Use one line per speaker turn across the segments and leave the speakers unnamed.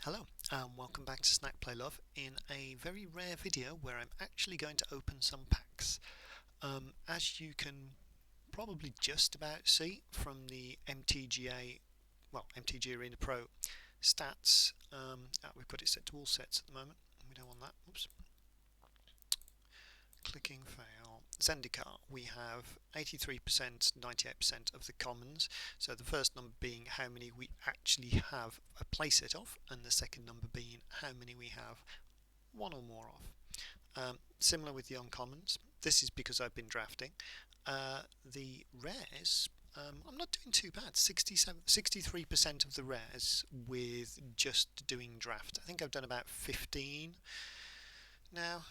Hello, welcome back to Snack Play Love in a very rare video where I'm actually going to open some packs. As you can probably just about see from the MTGA, MTG Arena Pro stats, we've got it set to all sets at the moment. We don't want that. Oops. Clicking fail. Zendikar, we have 83%, 98% of the commons. So the first number being how many we actually have a playset of, and the second number being how many we have one or more of. Similar with the uncommons. This is because I've been drafting. The rares, I'm not doing too bad. 63% of the rares with just doing draft. I think I've done about 15 now.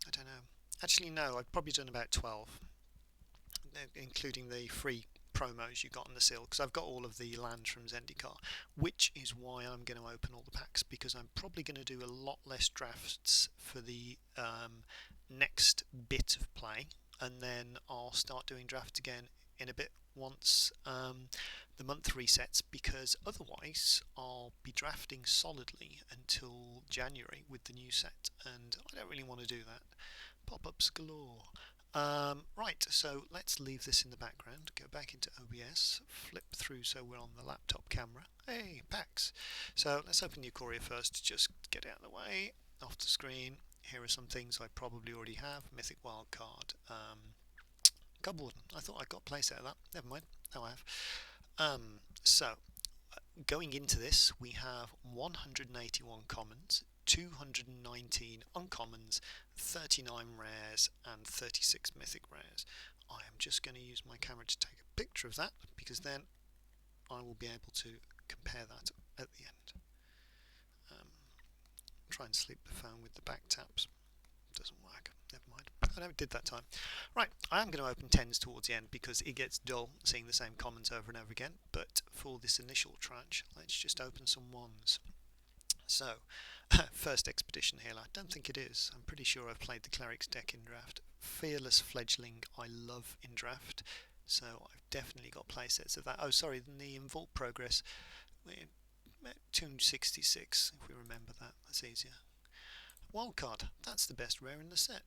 I don't know. Actually, no, I've probably done about 12, including the free promos you got on the seal, because I've got all of the lands from Zendikar, which is why I'm going to open all the packs, because I'm probably going to do a lot less drafts for the next bit of play, and then I'll start doing drafts again in a bit once the month resets, because otherwise I'll be drafting solidly until January with the new set, and I don't really want to do that. Pop-ups galore. Right, so let's leave this in the background, go back into OBS, flip through so we're on the laptop camera. Hey, packs! So let's open Eucoria first, just get it out of the way, off the screen. Here are some things I probably already have. Mythic Wildcard. Cupboard. I thought I got a playset of that. Never mind. Now I have. Going into this, we have 181 commons, 219 uncommons, 39 rares, and 36 mythic rares. I am just going to use my camera to take a picture of that, because then I will be able to compare that at the end. Try and sleep the phone with the back taps. Doesn't work. Never mind. I never did that time. Right, I am going to open 10s towards the end because it gets dull seeing the same commons over and over again. But for this initial tranche, let's just open some 1s. So, first expedition here. I don't think it is. I'm pretty sure I've played the cleric's deck in draft. Fearless fledgling I love in draft. So I've definitely got playsets of that. Oh, sorry, the Involt Progress. 266, if we remember that. That's easier. Wildcard. That's the best rare in the set.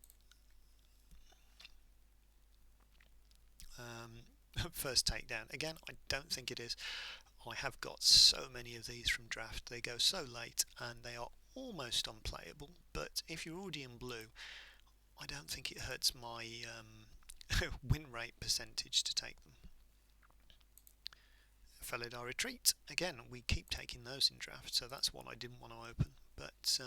First takedown. Again, I don't think it is. I have got so many of these from draft. They go so late and they are almost unplayable. But if you're already in blue, I don't think it hurts my win rate percentage to take them. Felidar Retreat. Again, we keep taking those in draft, so that's one I didn't want to open. But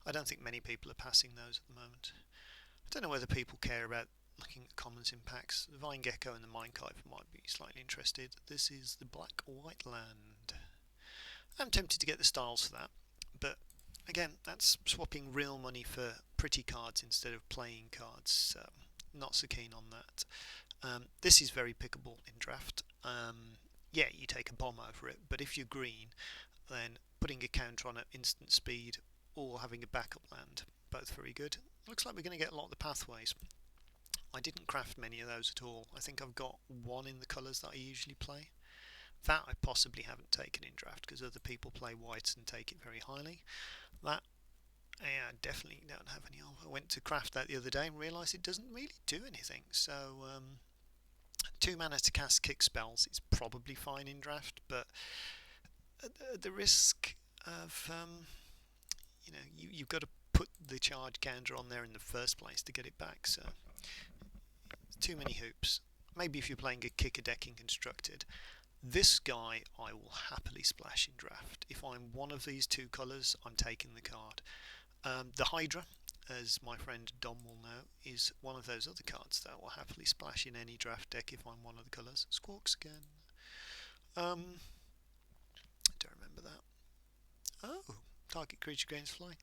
I don't think many people are passing those at the moment. I don't know whether people care about looking at commons in packs. The Vine Gecko and the Minecarver might be slightly interested. This is the Black White Land. I'm tempted to get the styles for that, but again, that's swapping real money for pretty cards instead of playing cards, so not so keen on that. This is very pickable in draft. Yeah, you take a bomb over it, but if you're green, then putting a counter on at instant speed or having a backup land, both very good. Looks like we're going to get a lot of the pathways. I didn't craft many of those at all. I think I've got one in the colours that I usually play. That I possibly haven't taken in draft because other people play whites and take it very highly. That, yeah, I definitely don't have any of. I went to craft that the other day and realised it doesn't really do anything. So 2 mana to cast kick spells is probably fine in draft, but at the risk of you've got to put the charge counter on there in the first place to get it back, so too many hoops. Maybe if you're playing a kicker deck in constructed. This guy I will happily splash in draft. If I'm one of these two colours, I'm taking the card. The Hydra, as my friend Dom will know, is one of those other cards that I will happily splash in any draft deck if I'm one of the colours. Squawks again. I don't remember that. Oh, target creature gains fly.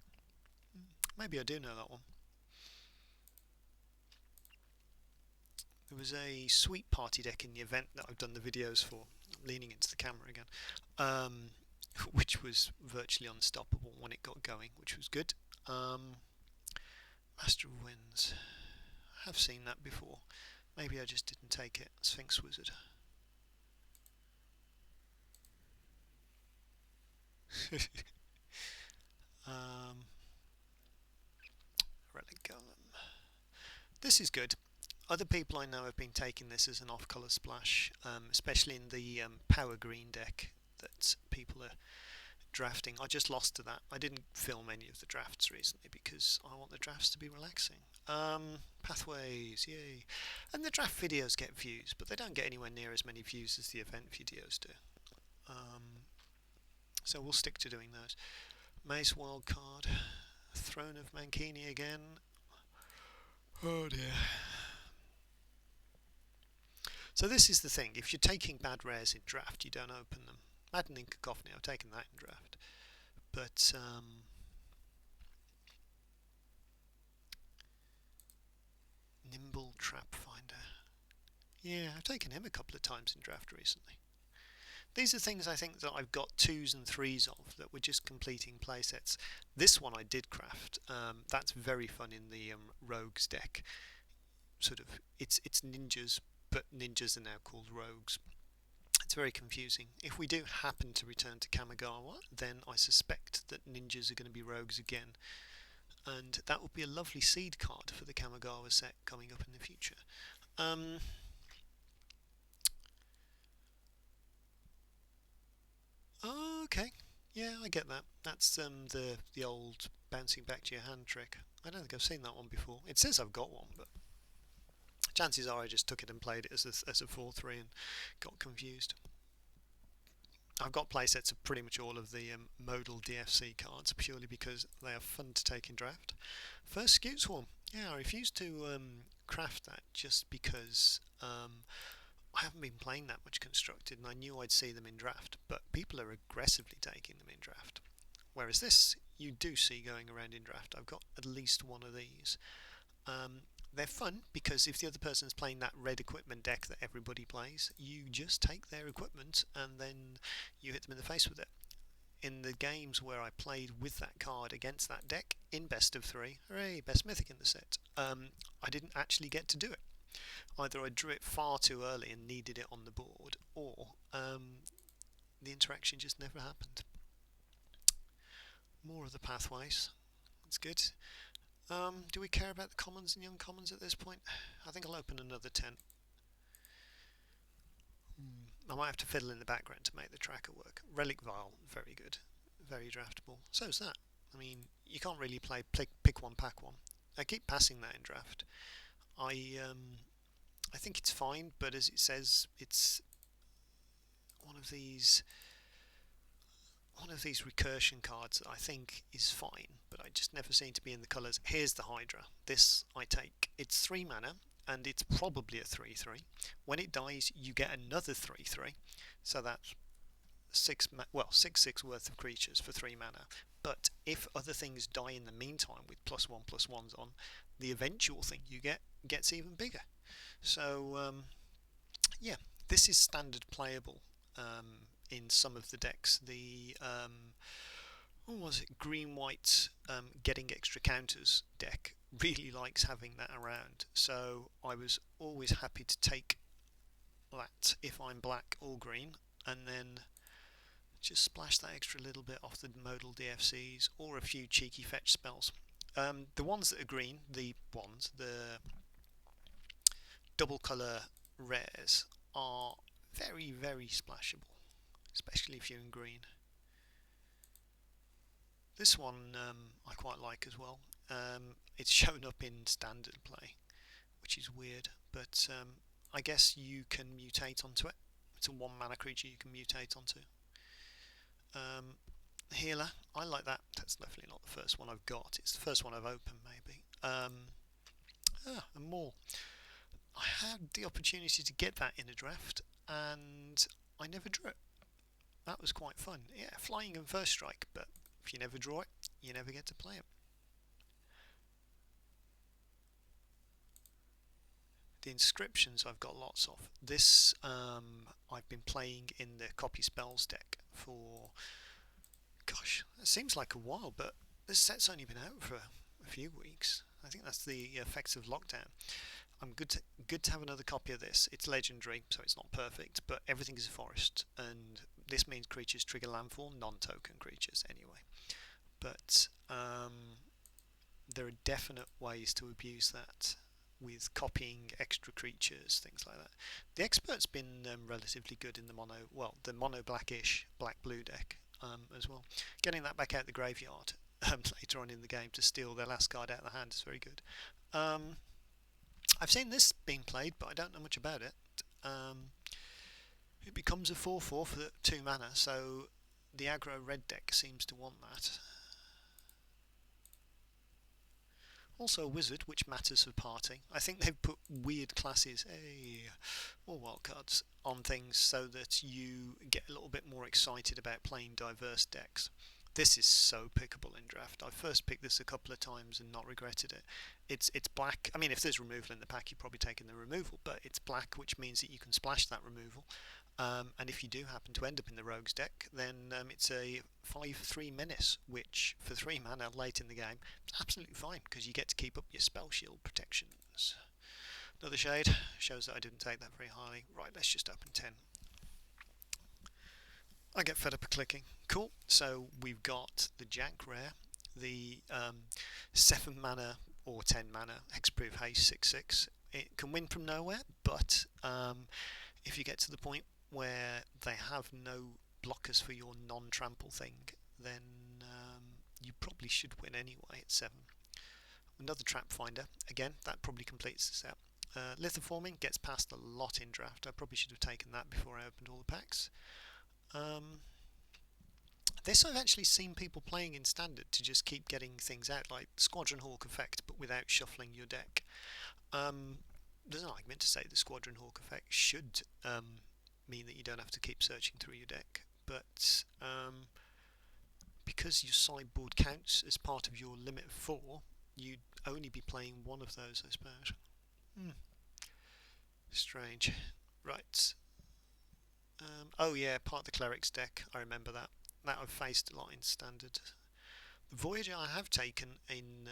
Maybe I do know that one. There was a sweet party deck in the event that I've done the videos for, leaning into the camera again, which was virtually unstoppable when it got going, which was good. Master of Winds. I have seen that before. Maybe I just didn't take it. Sphinx Wizard. Um, Relic Golem. This is good. Other people I know have been taking this as an off-color splash, especially in the power green deck that people are drafting. I just lost to that. I didn't film any of the drafts recently because I want the drafts to be relaxing. Pathways, yay. And the draft videos get views, but they don't get anywhere near as many views as the event videos do. So we'll stick to doing those. Mace Wildcard, Throne of Mankini again. Oh dear. So this is the thing, if you're taking bad rares in draft, you don't open them. Maddening Cacophony, I've taken that in draft. But, Nimble Trap Finder. Yeah, I've taken him a couple of times in draft recently. These are things I think that I've got 2s and 3s of that were just completing playsets. This one I did craft. That's very fun in the rogues deck. Sort of, it's ninjas, but ninjas are now called rogues. It's very confusing. If we do happen to return to Kamigawa, then I suspect that ninjas are going to be rogues again, and that would be a lovely seed card for the Kamigawa set coming up in the future. Okay, yeah, I get that. That's the old bouncing back to your hand trick. I don't think I've seen that one before. It says I've got one, but chances are I just took it and played it as a 4-3 and got confused. I've got playsets of pretty much all of the modal DFC cards purely because they are fun to take in draft. First Scout Swarm. Yeah, I refused to craft that just because I haven't been playing that much Constructed and I knew I'd see them in draft, but people are aggressively taking them in draft. Whereas this, you do see going around in draft. I've got at least one of these. They're fun because if the other person's playing that red equipment deck that everybody plays, you just take their equipment and then you hit them in the face with it. In the games where I played with that card against that deck in best of 3, hooray, best mythic in the set, I didn't actually get to do it. Either I drew it far too early and needed it on the board, or the interaction just never happened. More of the pathways. That's good. Do we care about the commons and uncommons at this point? I think I'll open another 10. I might have to fiddle in the background to make the tracker work. Relic Vial, very good. Very draftable. So's that. I mean, you can't really play pick one, pack one. I keep passing that in draft. I think it's fine, but as it says, it's one of these recursion cards that I think is fine, but I just never seem to be in the colours. Here's the Hydra. This I take. It's 3 mana, and it's probably a 3/3. When it dies, you get another 3/3, so that's 6/6 worth of creatures for 3 mana. But if other things die in the meantime with +1/+1s on, the eventual thing you get gets even bigger. So yeah, this is standard playable in some of the decks. The what was it, green-white getting extra counters deck really likes having that around, so I was always happy to take that if I'm black or green, and then just splash that extra little bit off the modal DFCs or a few cheeky fetch spells. The ones that are green, the double colour rares, are very, very splashable, especially if you're in green. This one I quite like as well. It's shown up in standard play, which is weird, but I guess you can mutate onto it. It's a 1 mana creature you can mutate onto. Healer, I like that. That's definitely not the first one I've got. It's the first one I've opened, maybe. And more. I had the opportunity to get that in a draft, and I never drew it. That was quite fun. Yeah, flying and first strike, but if you never draw it, you never get to play it. The inscriptions I've got lots of. This I've been playing in the copy spells deck for, gosh, it seems like a while, but this set's only been out for a few weeks. I think that's the effects of lockdown. I'm good to have another copy of this. It's legendary, so it's not perfect, but everything is a forest, and this means creatures trigger landfall, non-token creatures anyway. But there are definite ways to abuse that with copying extra creatures, things like that. The expert's been relatively good in the mono blackish black blue deck as well. Getting that back out the graveyard later on in the game to steal their last card out of the hand is very good. I've seen this being played, but I don't know much about it. It becomes a 4/4 for the 2 mana, so the aggro red deck seems to want that. Also a wizard, which matters for party. I think they've put weird classes, or wildcards, on things so that you get a little bit more excited about playing diverse decks. This is so pickable in draft. I first picked this a couple of times and not regretted it. It's black. I mean, if there's removal in the pack, you've probably taken the removal, but it's black, which means that you can splash that removal. And if you do happen to end up in the rogues deck, then it's a 5/3 menace, which for 3 mana late in the game is absolutely fine because you get to keep up your spell shield protections. Another shade shows that I didn't take that very highly. Right, let's just open 10. I get fed up of clicking. Cool. So we've got the Jank Rare, the 7 mana or 10 mana Hexproof Haste 6/6. It can win from nowhere, but if you get to the point where they have no blockers for your non-trample thing, then you probably should win anyway at 7. Another Trap Finder. Again, that probably completes the set. Lithoforming gets passed a lot in draft. I probably should have taken that before I opened all the packs. This I've actually seen people playing in Standard to just keep getting things out, like Squadron Hawk effect, but without shuffling your deck. There's an argument to say the Squadron Hawk effect should mean that you don't have to keep searching through your deck, but because your sideboard counts as part of your limit of 4, you'd only be playing one of those, I suppose. Strange. Right. Oh yeah, part of the Cleric's deck, I remember that. That I've faced a lot in Standard. The Voyager I have taken in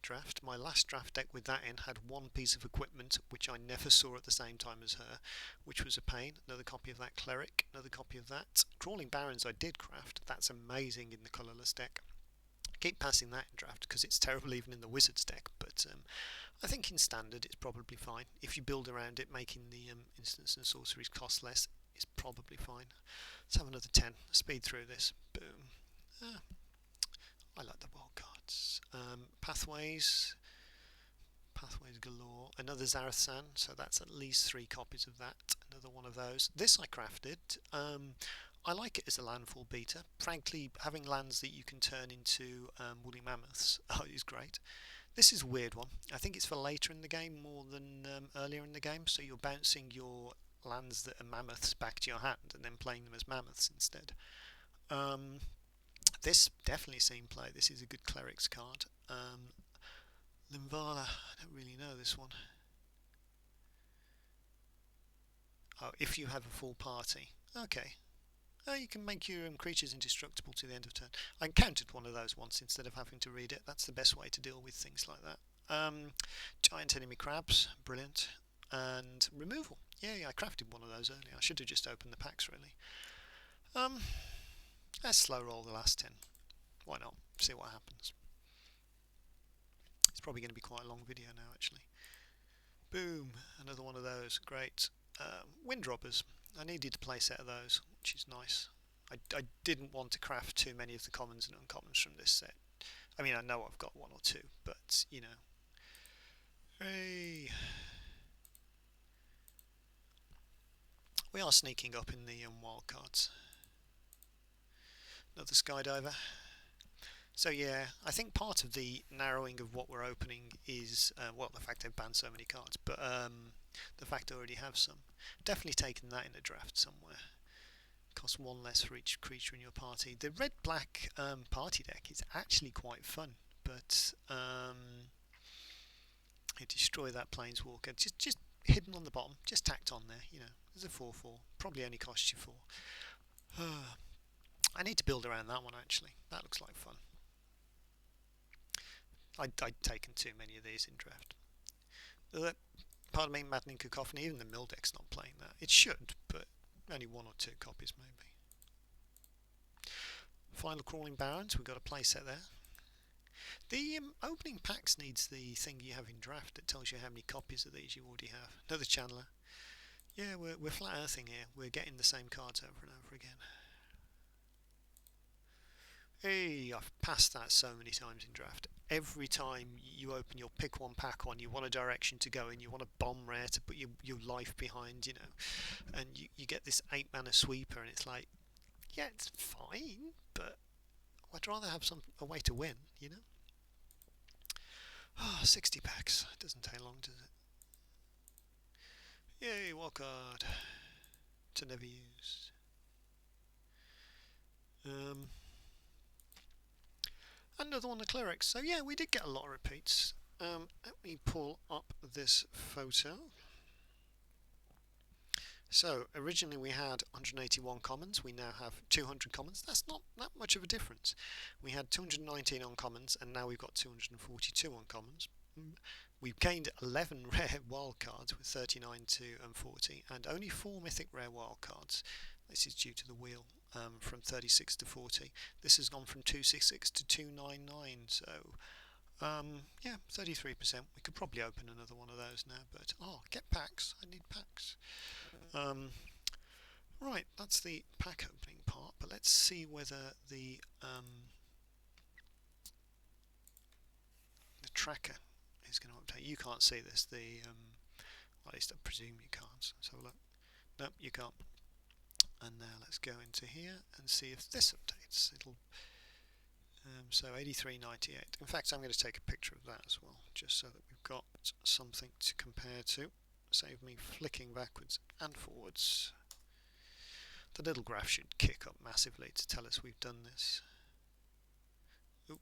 draft. My last draft deck with that in had one piece of equipment which I never saw at the same time as her, which was a pain. Another copy of that Cleric, another copy of that. Crawling Barons I did craft. That's amazing in the colourless deck. Keep passing that in draft because it's terrible even in the Wizards deck, but I think in Standard it's probably fine. If you build around it, making the instants and sorceries cost less, is probably fine. Let's have another 10. Speed through this. Boom. I like the wild cards. Pathways galore. Another Zarathan, so that's at least 3 copies of that. Another one of those. This I crafted. I like it as a landfall beater. Frankly, having lands that you can turn into woolly mammoths is great. This is a weird one. I think it's for later in the game more than earlier in the game, so you're bouncing your lands that are mammoths back to your hand and then playing them as mammoths instead. This definitely seen play. This is a good Cleric's card. Limvala, I don't really know this one. Oh, if you have a full party. Okay. Oh, you can make your creatures indestructible to the end of turn. I encountered one of those once instead of having to read it. That's the best way to deal with things like that. Giant enemy crabs, brilliant. And removal. Yeah, I crafted one of those earlier. I should have just opened the packs, really. Let's slow roll the last 10. Why not? See what happens. It's probably going to be quite a long video now, actually. Boom! Another one of those. Great. Wind robbers. I needed to play a set of those, which is nice. I didn't want to craft too many of the commons and uncommons from this set. I mean, I know I've got 1 or 2, but, you know. Hey! We are sneaking up in the wildcards. Another Skydiver. So yeah, I think part of the narrowing of what we're opening is, well, the fact they've banned so many cards, but the fact I already have some. Definitely taken that in a draft somewhere. Costs 1 less for each creature in your party. The red-black party deck is actually quite fun, but you destroy that Planeswalker. Just hidden on the bottom, just tacked on there, you know. There's a 4/4, probably only costs you 4. I need to build around that one actually. That looks like fun. I'd taken too many of these in draft. Pardon me, Maddening Cacophony, even the mill deck's not playing that. It should, but only 1 or 2 copies maybe. Final Crawling Barons, we've got a playset there. The opening packs needs the thing you have in draft that tells you how many copies of these you already have. Another channeler. Yeah, we're flat earthing here. We're getting the same cards over and over again. Hey, I've passed that so many times in draft. Every time you open your pick one pack one, you want a direction to go in, you want a bomb rare to put your life behind, you know, and you get this 8 mana sweeper, and it's like, yeah, it's fine, but I'd rather have a way to win, you know? Ah, 60 packs. It doesn't take long, does it? Yay, wildcard to never use. Another one of clerics. So yeah, we did get a lot of repeats. Let me pull up this photo. So originally we had 181 commons, we now have 200 commons. That's not that much of a difference. We had 219 uncommons and now we've got 242 uncommons. We've gained 11 rare wildcards with 39 to 40 and only 4 mythic rare wildcards. This is due to the wheel from 36 to 40. This has gone from 266 to 299, so yeah, 33%. We could probably open another one of those now, but get packs. I need packs. Right, that's the pack opening part, but let's see whether the tracker is going to update. You can't see this. Well, at least I presume you can't. So look, nope, you can't. And now let's go into here and see if this updates. It'll so 83.98. In fact, I'm going to take a picture of that as well, just so that we've got something to compare to. Save me flicking backwards and forwards. The little graph should kick up massively to tell us we've done this. Oop,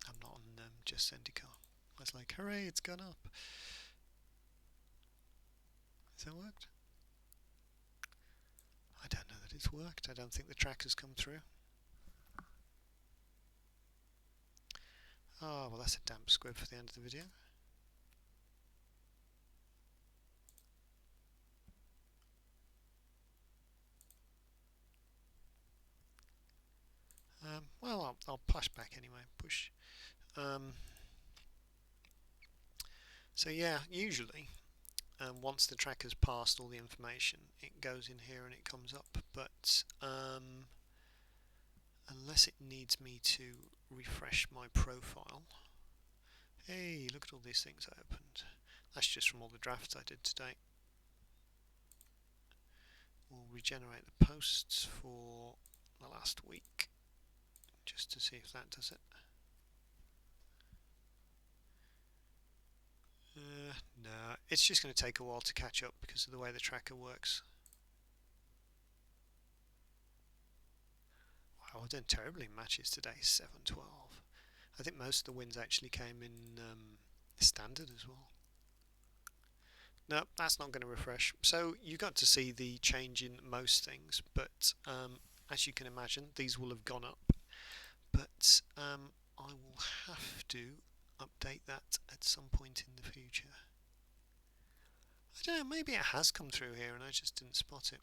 I'm not on just Zendikar. I was like, hooray, it's gone up. Has that worked? I don't know that it's worked. I don't think the tracker's come through. Oh, well, that's a damp squib for the end of the video. Well, I'll push back anyway. Push. So yeah, usually once the tracker's passed all the information, it goes in here and it comes up. But unless it needs me to refresh my profile. Hey, look at all these things I opened. That's just from all the drafts I did today. We'll regenerate the posts for the last week, just to see if that does it. No, it's just going to take a while to catch up because of the way the tracker works. Wow, I've done terribly in matches today, 7-12. I think most of the wins actually came in standard as well. No, that's not going to refresh. So you got to see the change in most things, but as you can imagine, these will have gone up. But I will have to update that at some point in the future. I don't know, maybe it has come through here and I just didn't spot it.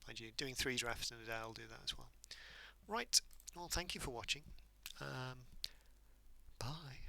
Mind you, doing 3 drafts in a day, I'll do that as well. Right, well, thank you for watching. Bye.